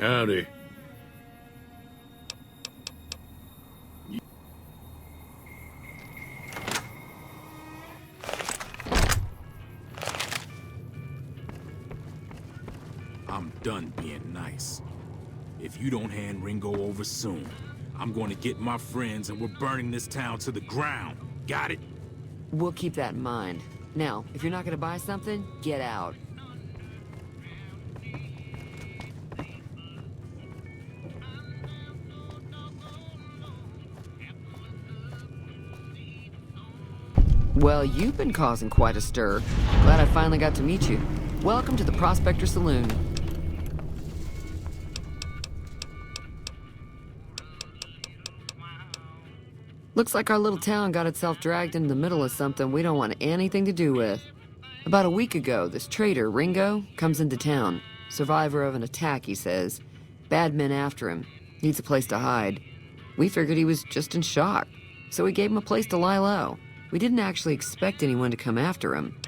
Howdy. I'm done being nice. If you don't hand Ringo over soon, I'm going to get my friends and we're burning this town to the ground. Got it? We'll keep that in mind. Now, if you're not gonna buy something, get out. Well, you've been causing quite a stir. Glad I finally got to meet you. Welcome to the Prospector Saloon. Looks like our little town got itself dragged into the middle of something we don't want anything to do with. About a week ago, this traitor, Ringo, comes into town. Survivor of an attack, he says. Bad men after him. Needs a place to hide. We figured he was just in shock, so we gave him a place to lie low. We didn't actually expect anyone to come after him.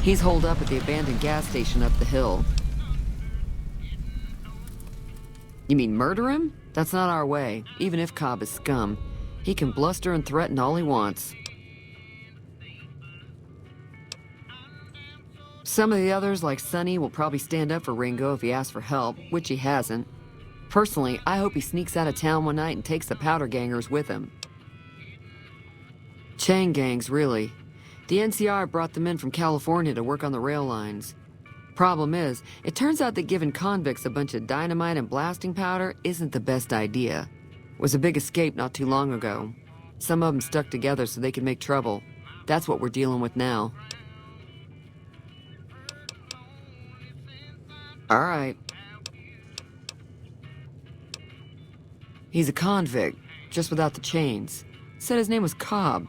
He's holed up at the abandoned gas station up the hill. You mean murder him? That's not our way, even if Cobb is scum. He can bluster and threaten all he wants. Some of the others, like Sonny, will probably stand up for Ringo if he asks for help, which he hasn't. Personally, I hope he sneaks out of town one night and takes the powder gangers with him. Chain gangs, really. The NCR brought them in from California to work on the rail lines. Problem is, it turns out that giving convicts a bunch of dynamite and blasting powder isn't the best idea. It was a big escape not too long ago. Some of them stuck together so they could make trouble. That's what we're dealing with now. All right. He's a convict, just without the chains. Said his name was Cobb.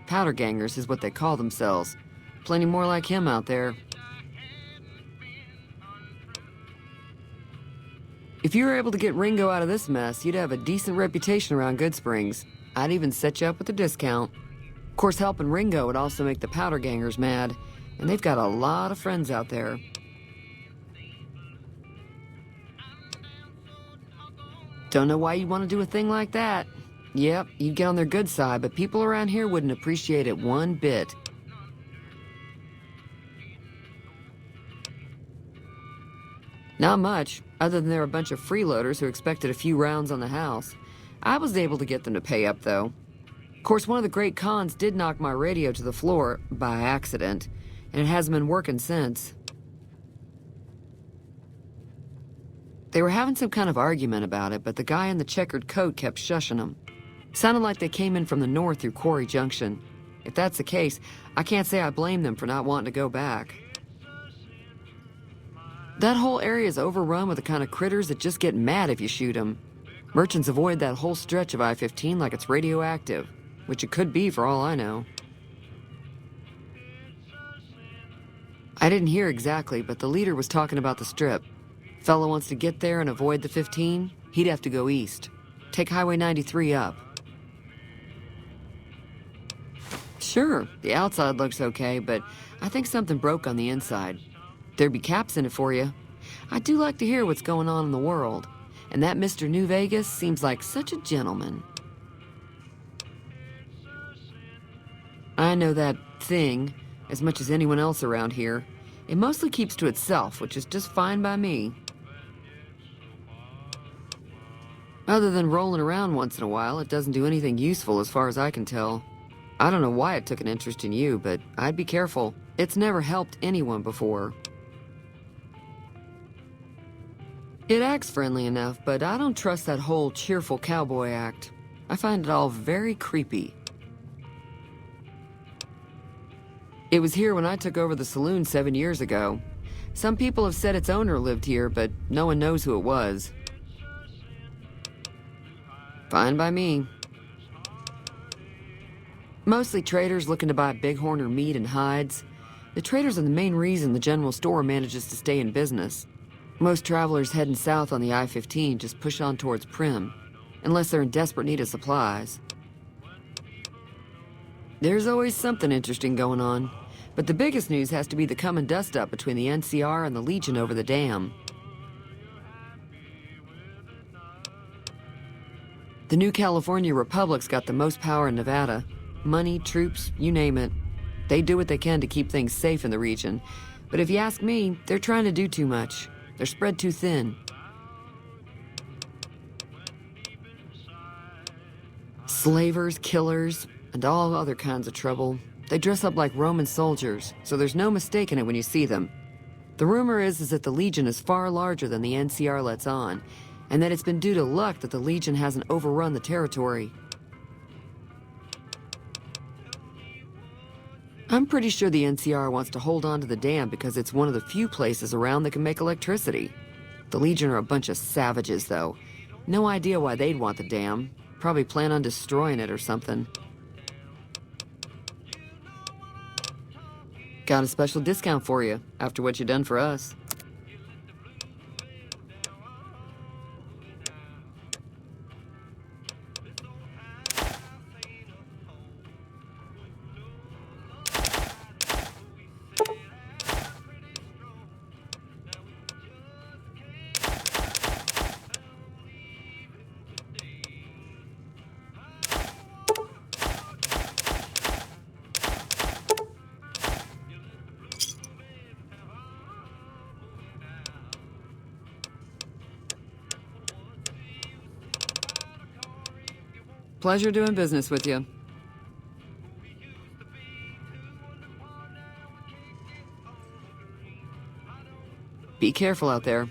Powder gangers is what they call themselves. Plenty more like him out there. If you were able to get Ringo out of this mess, you'd have a decent reputation around Goodsprings. I'd even set you up with a discount. Of course, helping Ringo would also make the powder gangers mad, and they've got a lot of friends out there. Don't know why you'd want to do a thing like that. Yep, you'd get on their good side, but people around here wouldn't appreciate it one bit. Not much, other than they're a bunch of freeloaders who expected a few rounds on the house. I was able to get them to pay up, though. Of course, one of the great cons did knock my radio to the floor, by accident, and it hasn't been working since. They were having some kind of argument about it, but the guy in the checkered coat kept shushing them. Sounded like they came in from the north through Quarry Junction. If that's the case, I can't say I blame them for not wanting to go back. That whole area is overrun with the kind of critters that just get mad if you shoot them. Merchants avoid that whole stretch of I-15 like it's radioactive, which it could be for all I know. I didn't hear exactly, but the leader was talking about the strip. Fellow wants to get there and avoid the 15, he'd have to go east. Take Highway 93 up. Sure, the outside looks okay, but I think something broke on the inside. There'd be caps in it for you. I do like to hear what's going on in the world. And that Mr. New Vegas seems like such a gentleman. I know that thing as much as anyone else around here. It mostly keeps to itself, which is just fine by me. Other than rolling around once in a while, it doesn't do anything useful as far as I can tell. I don't know why it took an interest in you, but I'd be careful. It's never helped anyone before. It acts friendly enough, but I don't trust that whole cheerful cowboy act. I find it all very creepy. It was here when I took over the saloon 7 years ago. Some people have said its owner lived here, but no one knows who it was. Fine by me. Mostly traders looking to buy bighorn or meat and hides. The traders are the main reason the general store manages to stay in business. Most travelers heading south on the I-15 just push on towards Prim, unless they're in desperate need of supplies. There's always something interesting going on. But the biggest news has to be the come and dust up between the NCR and the Legion over the dam. The new California Republic's got the most power in Nevada. Money, troops, you name it. They do what they can to keep things safe in the region. But if you ask me, they're trying to do too much. They're spread too thin. Slavers, killers, and all other kinds of trouble. They dress up like Roman soldiers, so there's no mistaking it when you see them. The rumor is that the Legion is far larger than the NCR lets on, and that it's been due to luck that the Legion hasn't overrun the territory. I'm pretty sure the NCR wants to hold on to the dam because it's one of the few places around that can make electricity. The Legion are a bunch of savages, though. No idea why they'd want the dam. Probably plan on destroying it or something. Got a special discount for you, after what you done for us. Pleasure doing business with you. Be careful out there.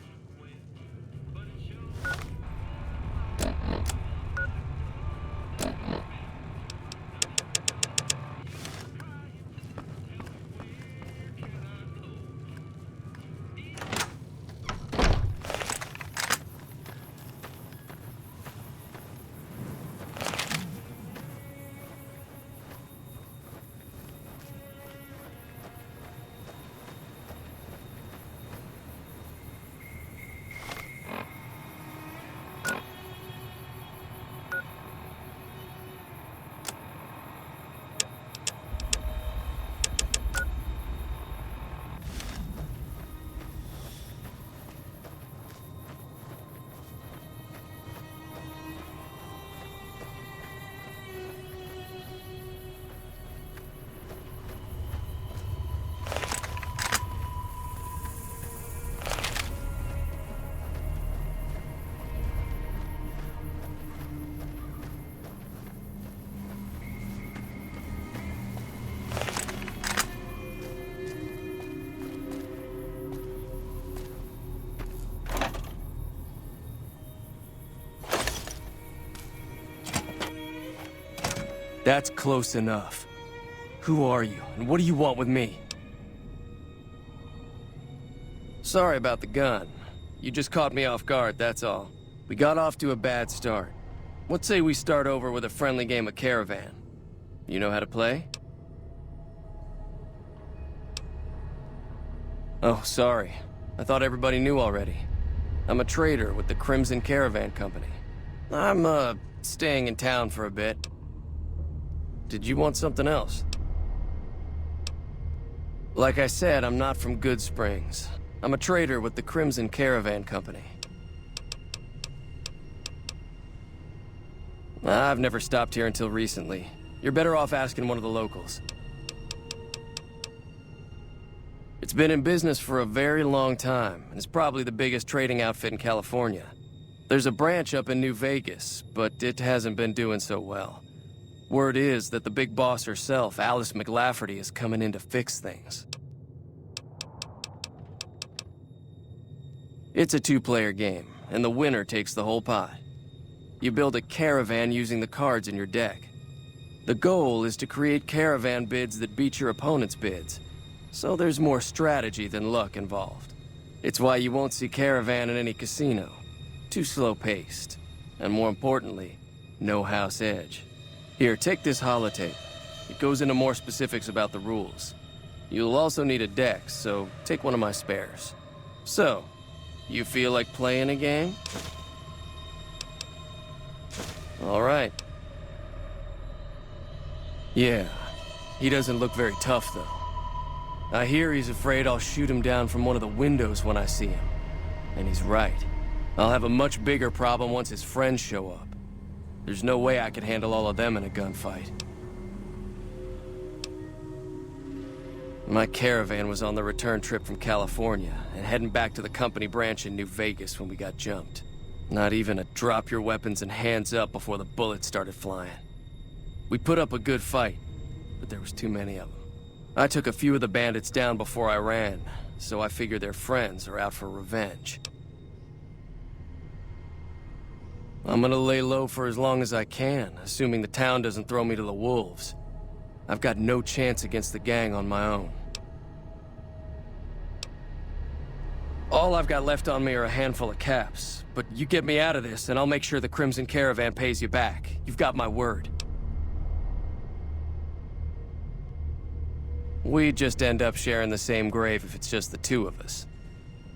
That's close enough. Who are you, and what do you want with me? Sorry about the gun. You just caught me off guard, that's all. We got off to a bad start. What say we start over with a friendly game of Caravan? You know how to play? Oh, sorry. I thought everybody knew already. I'm a trader with the Crimson Caravan Company. I'm, staying in town for a bit. Did you want something else? Like I said, I'm not from Goodsprings. I'm a trader with the Crimson Caravan Company. I've never stopped here until recently. You're better off asking one of the locals. It's been in business for a very long time, and it's probably the biggest trading outfit in California. There's a branch up in New Vegas, but it hasn't been doing so well. Word is that the big boss herself, Alice McLafferty, is coming in to fix things. It's a two-player game, and the winner takes the whole pot. You build a caravan using the cards in your deck. The goal is to create caravan bids that beat your opponent's bids, so there's more strategy than luck involved. It's why you won't see caravan in any casino. Too slow-paced, and more importantly, no house edge. Here, take this holotape. It goes into more specifics about the rules. You'll also need a deck, so take one of my spares. So, you feel like playing a game? All right. Yeah, he doesn't look very tough, though. I hear he's afraid I'll shoot him down from one of the windows when I see him. And he's right. I'll have a much bigger problem once his friends show up. There's no way I could handle all of them in a gunfight. My caravan was on the return trip from California and heading back to the company branch in New Vegas when we got jumped. Not even a drop your weapons and hands up before the bullets started flying. We put up a good fight, but there was too many of them. I took a few of the bandits down before I ran, so I figure their friends are out for revenge. I'm gonna lay low for as long as I can, assuming the town doesn't throw me to the wolves. I've got no chance against the gang on my own. All I've got left on me are a handful of caps, but you get me out of this and I'll make sure the Crimson Caravan pays you back. You've got my word. We'd just end up sharing the same grave if it's just the two of us.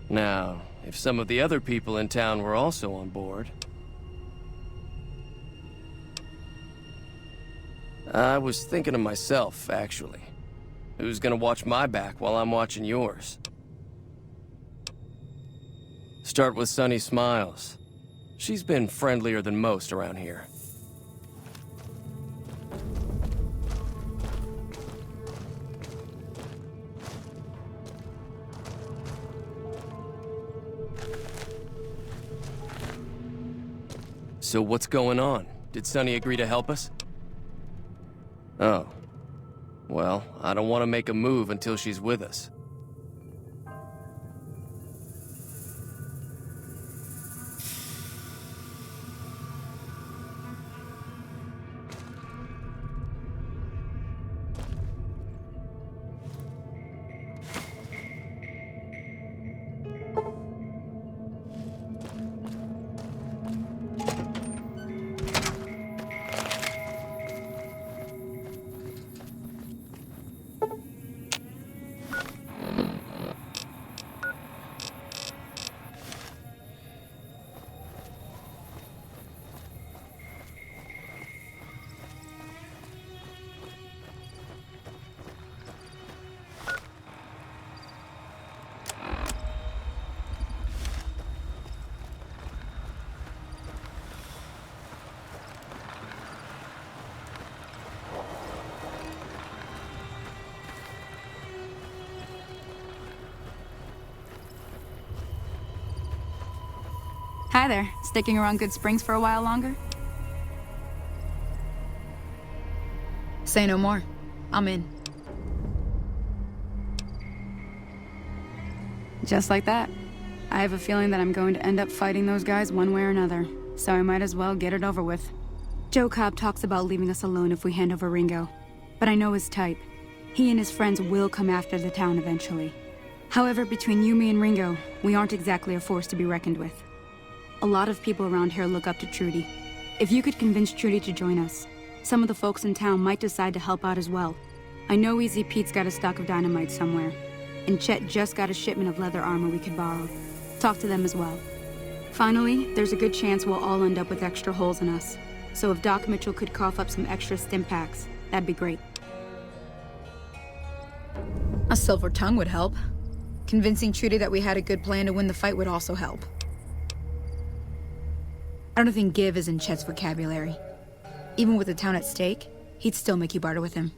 Now, if some of the other people in town were also on board... I was thinking of myself, actually. Who's gonna watch my back while I'm watching yours? Start with Sunny Smiles. She's been friendlier than most around here. So what's going on? Did Sunny agree to help us? Oh. Well, I don't want to make a move until she's with us. Hi there. Sticking around Good Springs for a while longer? Say no more. I'm in. Just like that. I have a feeling that I'm going to end up fighting those guys one way or another, so I might as well get it over with. Joe Cobb talks about leaving us alone if we hand over Ringo, but I know his type. He and his friends will come after the town eventually. However, between you, me, and Ringo, we aren't exactly a force to be reckoned with. A lot of people around here look up to Trudy. If you could convince Trudy to join us, some of the folks in town might decide to help out as well. I know Easy Pete's got a stock of dynamite somewhere, and Chet just got a shipment of leather armor we could borrow. Talk to them as well. Finally, there's a good chance we'll all end up with extra holes in us. So if Doc Mitchell could cough up some extra stim packs, that'd be great. A silver tongue would help. Convincing Trudy that we had a good plan to win the fight would also help. I don't think give is in Chet's vocabulary. Even with the town at stake, he'd still make you barter with him.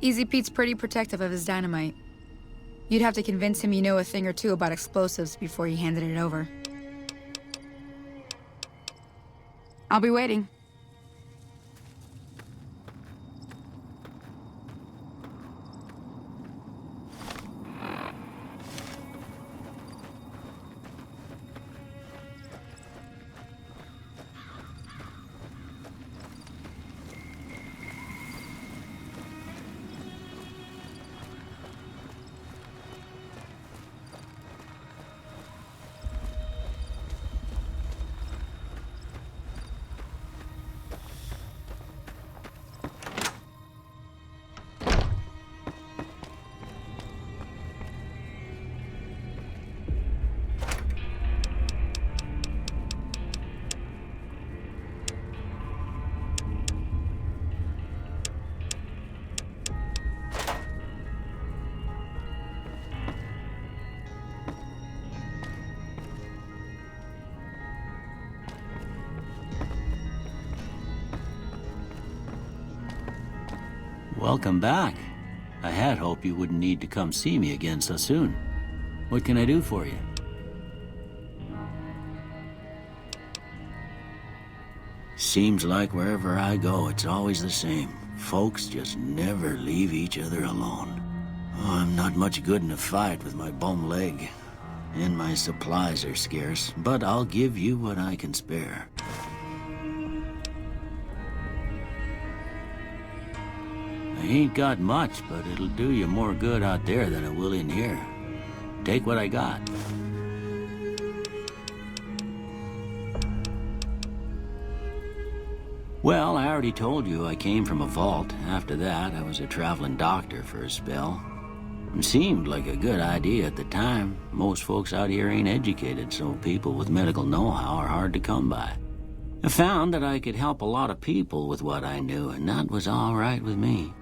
Easy Pete's pretty protective of his dynamite. You'd have to convince him you know a thing or two about explosives before you handed it over. I'll be waiting. Welcome back. I had hoped you wouldn't need to come see me again so soon. What can I do for you? Seems like wherever I go, it's always the same. Folks just never leave each other alone. Oh, I'm not much good in a fight with my bum leg. And my supplies are scarce, but I'll give you what I can spare. I ain't got much, but it'll do you more good out there than it will in here. Take what I got. Well, I already told you I came from a vault. After that, I was a traveling doctor for a spell. It seemed like a good idea at the time. Most folks out here ain't educated, so people with medical know-how are hard to come by. I found that I could help a lot of people with what I knew, and that was all right with me.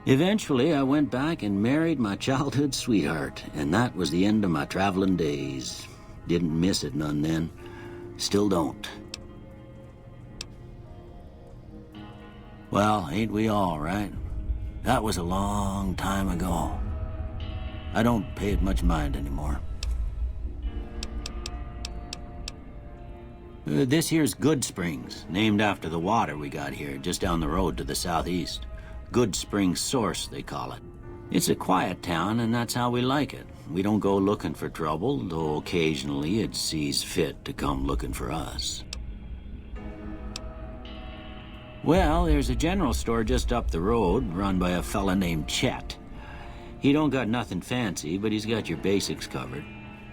Eventually, I went back and married my childhood sweetheart, and that was the end of my traveling days. Didn't miss it none then. Still don't. Well, ain't we all, right? That was a long time ago. I don't pay it much mind anymore. This here's Goodsprings, named after the water we got here, just down the road to the southeast. Goodsprings Source, they call it. It's a quiet town, and that's how we like it. We don't go looking for trouble, though occasionally it sees fit to come looking for us. Well, there's a general store just up the road, run by a fella named Chet. He don't got nothing fancy, but he's got your basics covered.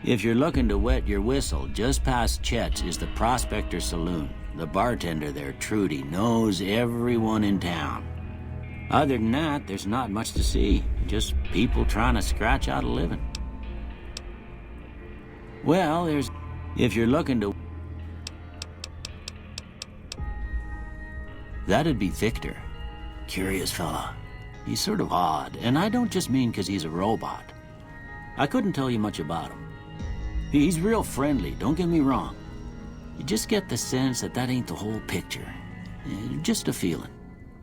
If you're looking to wet your whistle, just past Chet's is the Prospector Saloon. The bartender there, Trudy, knows everyone in town. Other than that, there's not much to see. Just people trying to scratch out a living. Well, if you're looking to... That'd be Victor. Curious fella. He's sort of odd, and I don't just mean 'cause he's a robot. I couldn't tell you much about him. He's real friendly, don't get me wrong. You just get the sense that that ain't the whole picture. Just a feeling.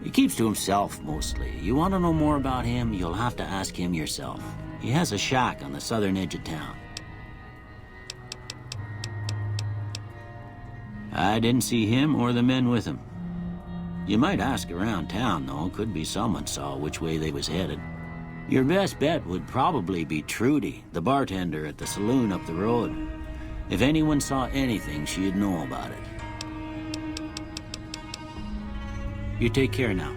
He keeps to himself, mostly. You want to know more about him, you'll have to ask him yourself. He has a shack on the southern edge of town. I didn't see him or the men with him. You might ask around town, though. Could be someone saw which way they was headed. Your best bet would probably be Trudy, the bartender at the saloon up the road. If anyone saw anything, she'd know about it. You take care now.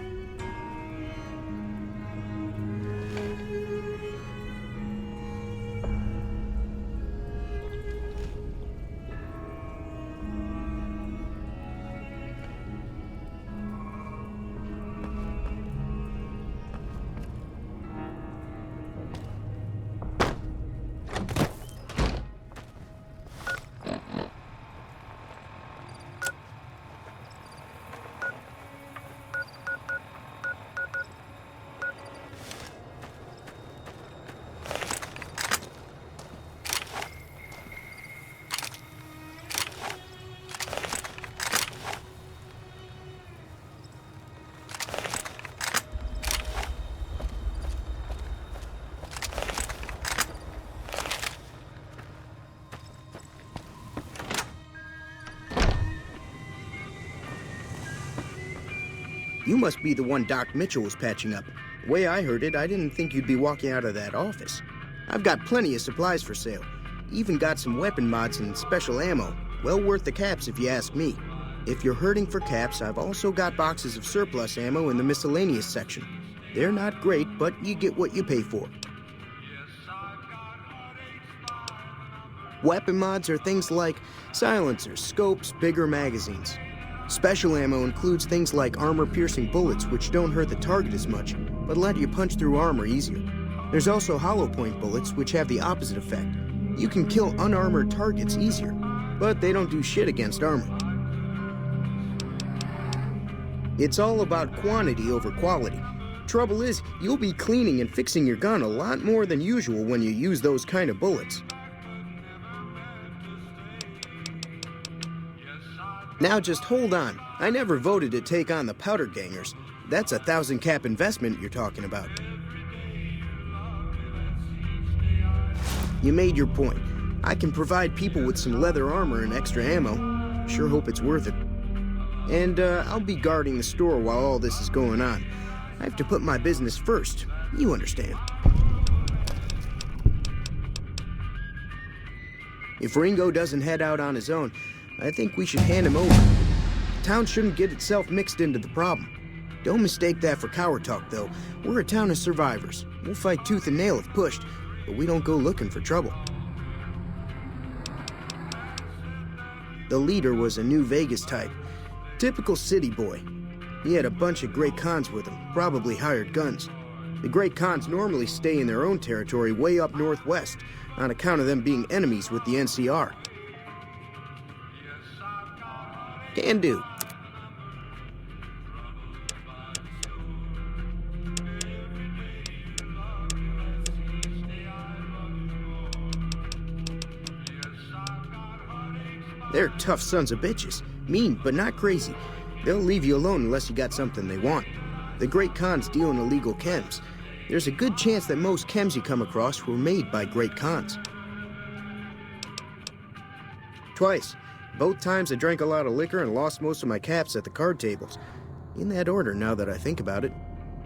You must be the one Doc Mitchell was patching up. The way I heard it, I didn't think you'd be walking out of that office. I've got plenty of supplies for sale. Even got some weapon mods and special ammo. Well worth the caps if you ask me. If you're hurting for caps, I've also got boxes of surplus ammo in the miscellaneous section. They're not great, but you get what you pay for. Weapon mods are things like silencers, scopes, bigger magazines. Special ammo includes things like armor-piercing bullets, which don't hurt the target as much, but let you punch through armor easier. There's also hollow-point bullets, which have the opposite effect. You can kill unarmored targets easier, but they don't do shit against armor. It's all about quantity over quality. Trouble is, you'll be cleaning and fixing your gun a lot more than usual when you use those kind of bullets. Now just hold on. I never voted to take on the powder gangers. That's a 1,000-cap investment you're talking about. You made your point. I can provide people with some leather armor and extra ammo. Sure hope it's worth it. And I'll be guarding the store while all this is going on. I have to put my business first. You understand. If Ringo doesn't head out on his own, I think we should hand him over. Town shouldn't get itself mixed into the problem. Don't mistake that for coward talk, though. We're a town of survivors. We'll fight tooth and nail if pushed, but we don't go looking for trouble. The leader was a New Vegas type. Typical city boy. He had a bunch of great cons with him, probably hired guns. The great cons normally stay in their own territory way up northwest, on account of them being enemies with the NCR. Can do. They're tough sons of bitches. Mean, but not crazy. They'll leave you alone unless you got something they want. The great cons deal in illegal chems. There's a good chance that most chems you come across were made by great cons. Twice. Both times I drank a lot of liquor and lost most of my caps at the card tables. In that order, now that I think about it.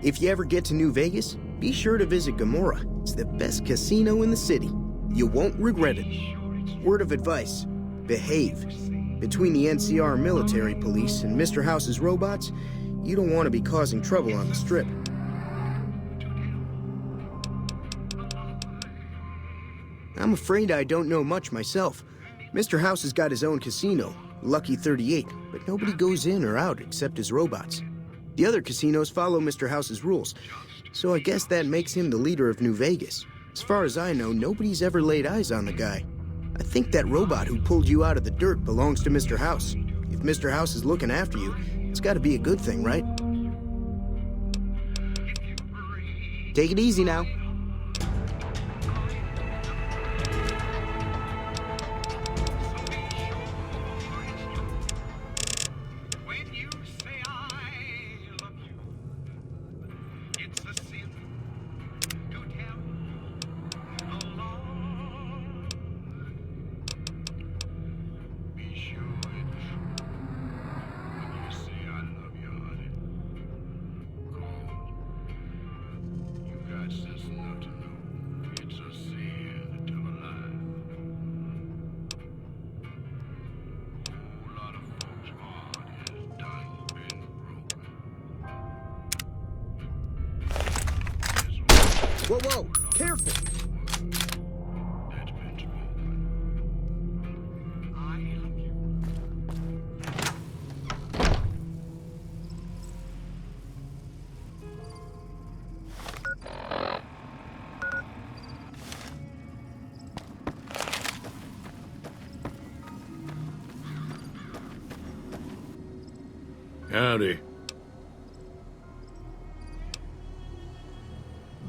If you ever get to New Vegas, be sure to visit Gomorrah. It's the best casino in the city. You won't regret it. Word of advice. Behave. Between the NCR military police and Mr. House's robots, you don't want to be causing trouble on the strip. I'm afraid I don't know much myself. Mr. House has got his own casino, Lucky 38, but nobody goes in or out except his robots. The other casinos follow Mr. House's rules, so I guess that makes him the leader of New Vegas. As far as I know, nobody's ever laid eyes on the guy. I think that robot who pulled you out of the dirt belongs to Mr. House. If Mr. House is looking after you, it's got to be a good thing, right? Take it easy now. Whoa, whoa, careful! Howdy.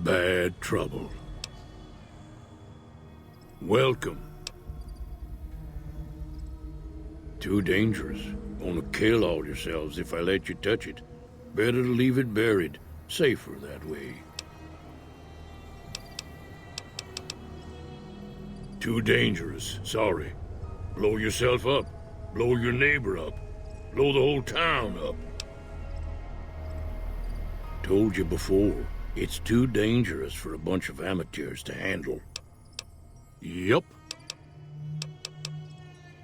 Bad trouble. Welcome. Too dangerous. Gonna kill all yourselves if I let you touch it. Better to leave it buried. Safer that way. Too dangerous. Sorry. Blow yourself up. Blow your neighbor up. Blow the whole town up. Told you before. It's too dangerous for a bunch of amateurs to handle. Yup.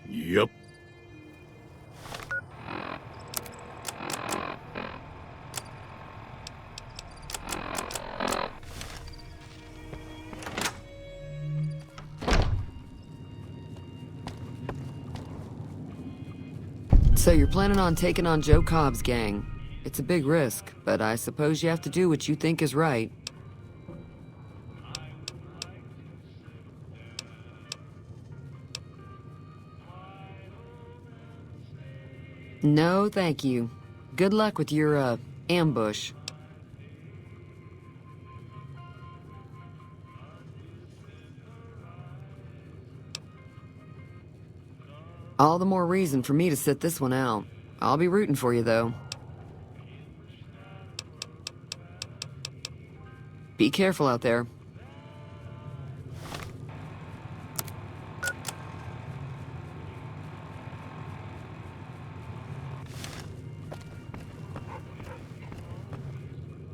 Yup. So you're planning on taking on Joe Cobb's gang. It's a big risk, but I suppose you have to do what you think is right. No, thank you. Good luck with your, ambush. All the more reason for me to sit this one out. I'll be rooting for you, though. Be careful out there.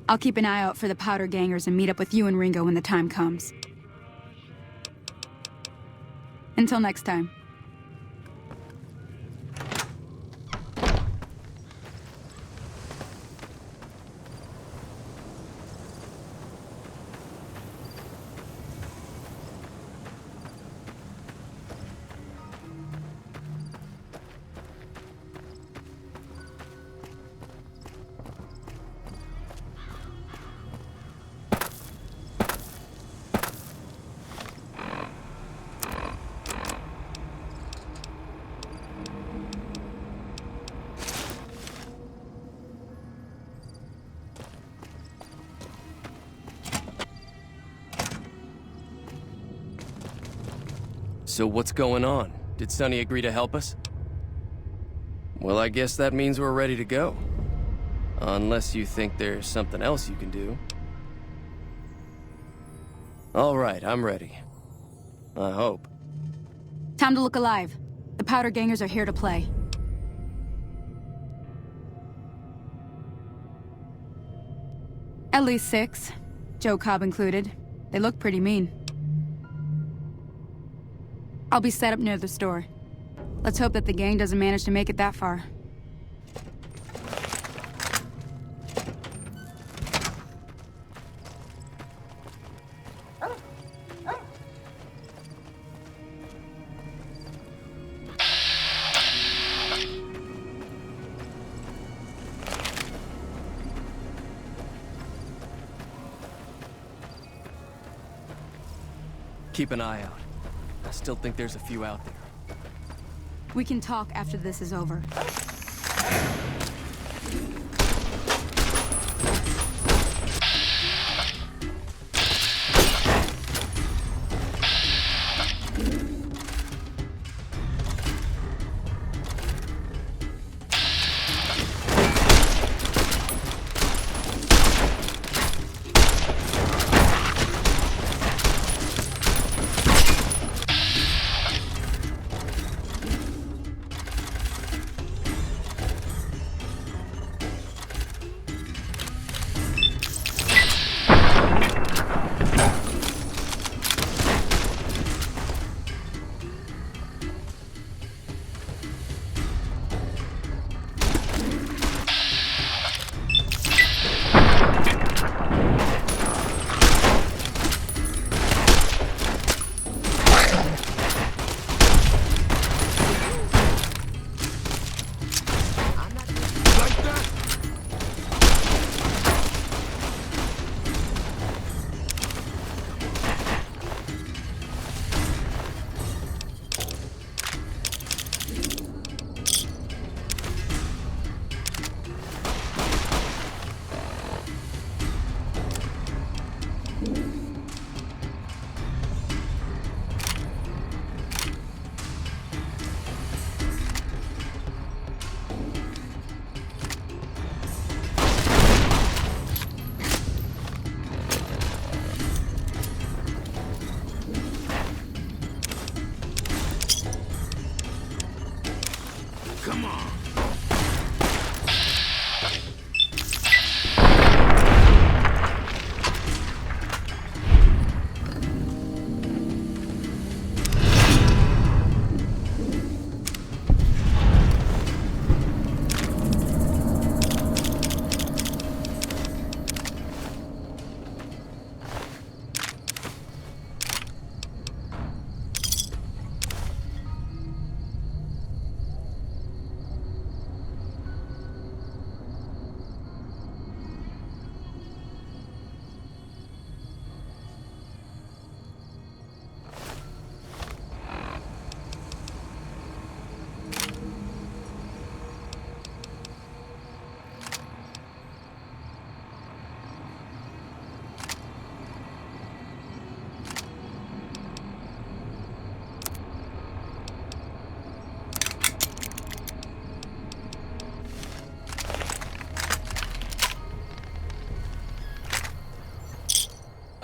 I'll keep an eye out for the powder gangers and meet up with you and Ringo when the time comes. Until next time. So what's going on? Did Sonny agree to help us? Well, I guess that means we're ready to go. Unless you think there's something else you can do. All right, I'm ready. I hope. Time to look alive. The powder gangers are here to play. At least 6. Joe Cobb included. They look pretty mean. I'll be set up near the store. Let's hope that the gang doesn't manage to make it that far. Keep an eye out. I still think there's a few out there. We can talk after this is over.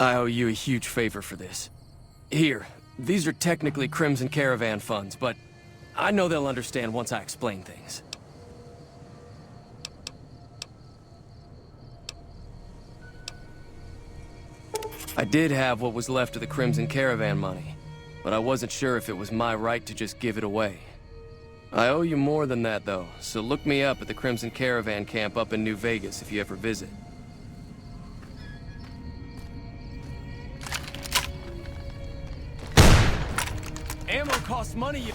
I owe you a huge favor for this. Here, these are technically Crimson Caravan funds, but I know they'll understand once I explain things. I did have what was left of the Crimson Caravan money, but I wasn't sure if it was my right to just give it away. I owe you more than that, though, so look me up at the Crimson Caravan camp up in New Vegas if you ever visit. Ammo costs money, you...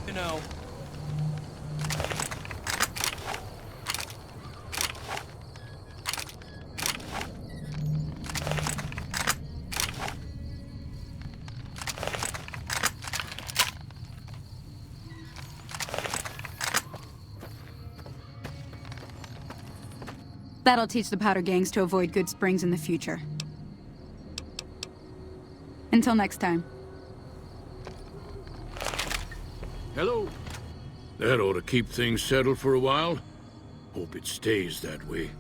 You know. That'll teach the powder gangs to avoid Goodsprings in the future. Until next time. Hello. That ought to keep things settled for a while. Hope it stays that way.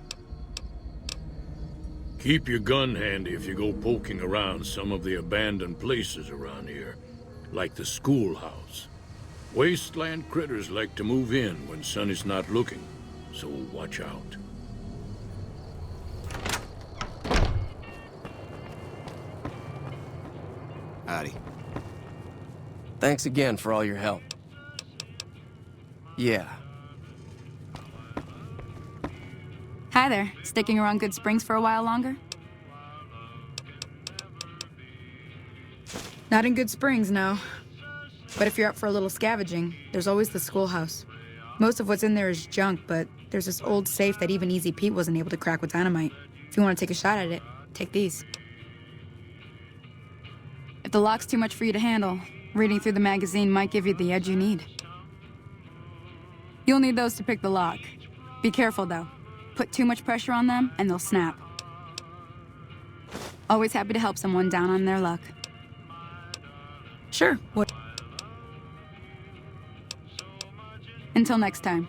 Keep your gun handy if you go poking around some of the abandoned places around here, like the schoolhouse. Wasteland critters like to move in when Sonny's not looking, so watch out. Howdy. Thanks again for all your help. Yeah. Hi there. Sticking around Goodsprings for a while longer? Not in Goodsprings, no. But if you're up for a little scavenging, there's always the schoolhouse. Most of what's in there is junk, but there's this old safe that even Easy Pete wasn't able to crack with dynamite. If you want to take a shot at it, take these. If the lock's too much for you to handle, reading through the magazine might give you the edge you need. You'll need those to pick the lock. Be careful, though. Put too much pressure on them, and they'll snap. Always happy to help someone down on their luck. Sure. What? Until next time.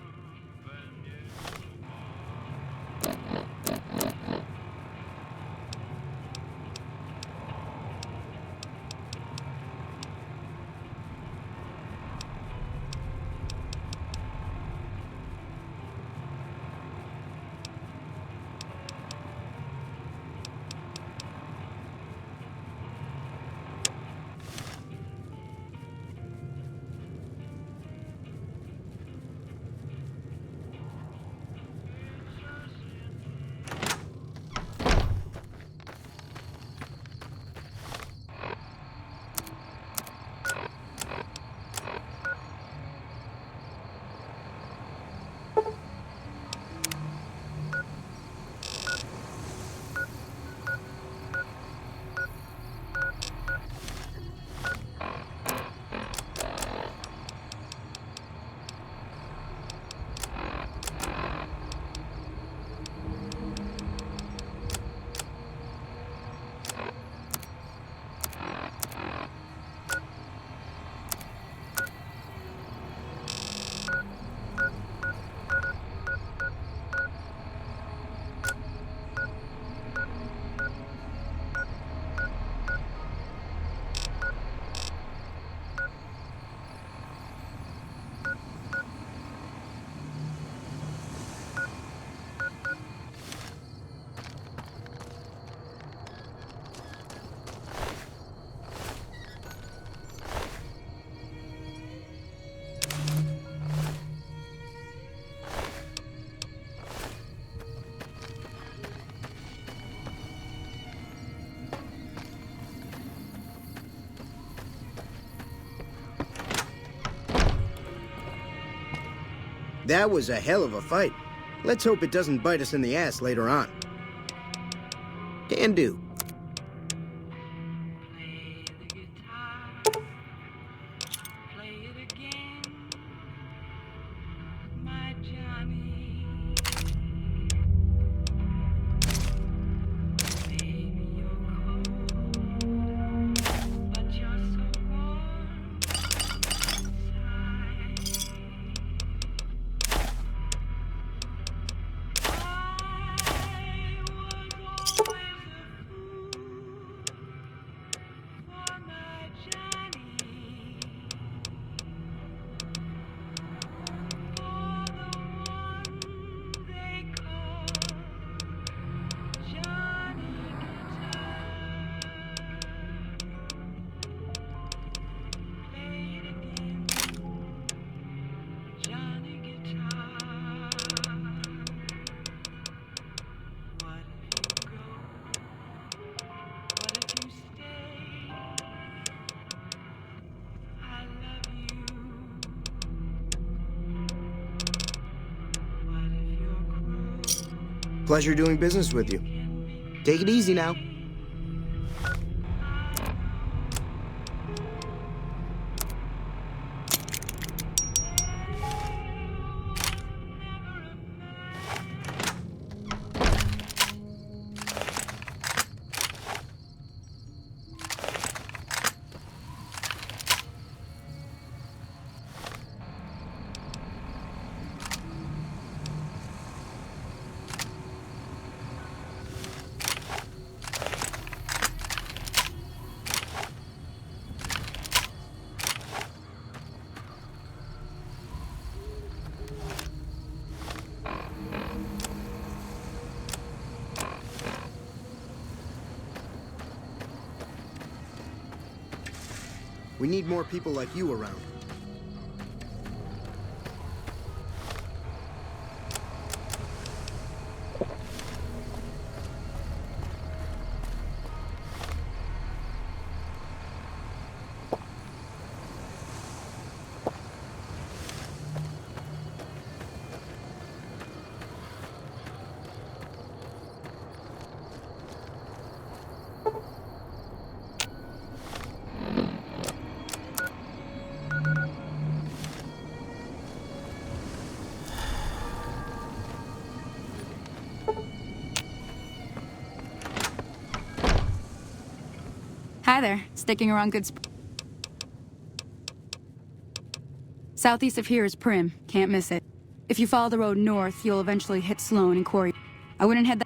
That was a hell of a fight. Let's hope it doesn't bite us in the ass later on. Can do. My Pleasure doing business with you. Take it easy now. We need more people like you around. Hi there. Sticking around Southeast of here is Prim. Can't miss it. If you follow the road north, you'll eventually hit Sloan and Quarry. I wouldn't head that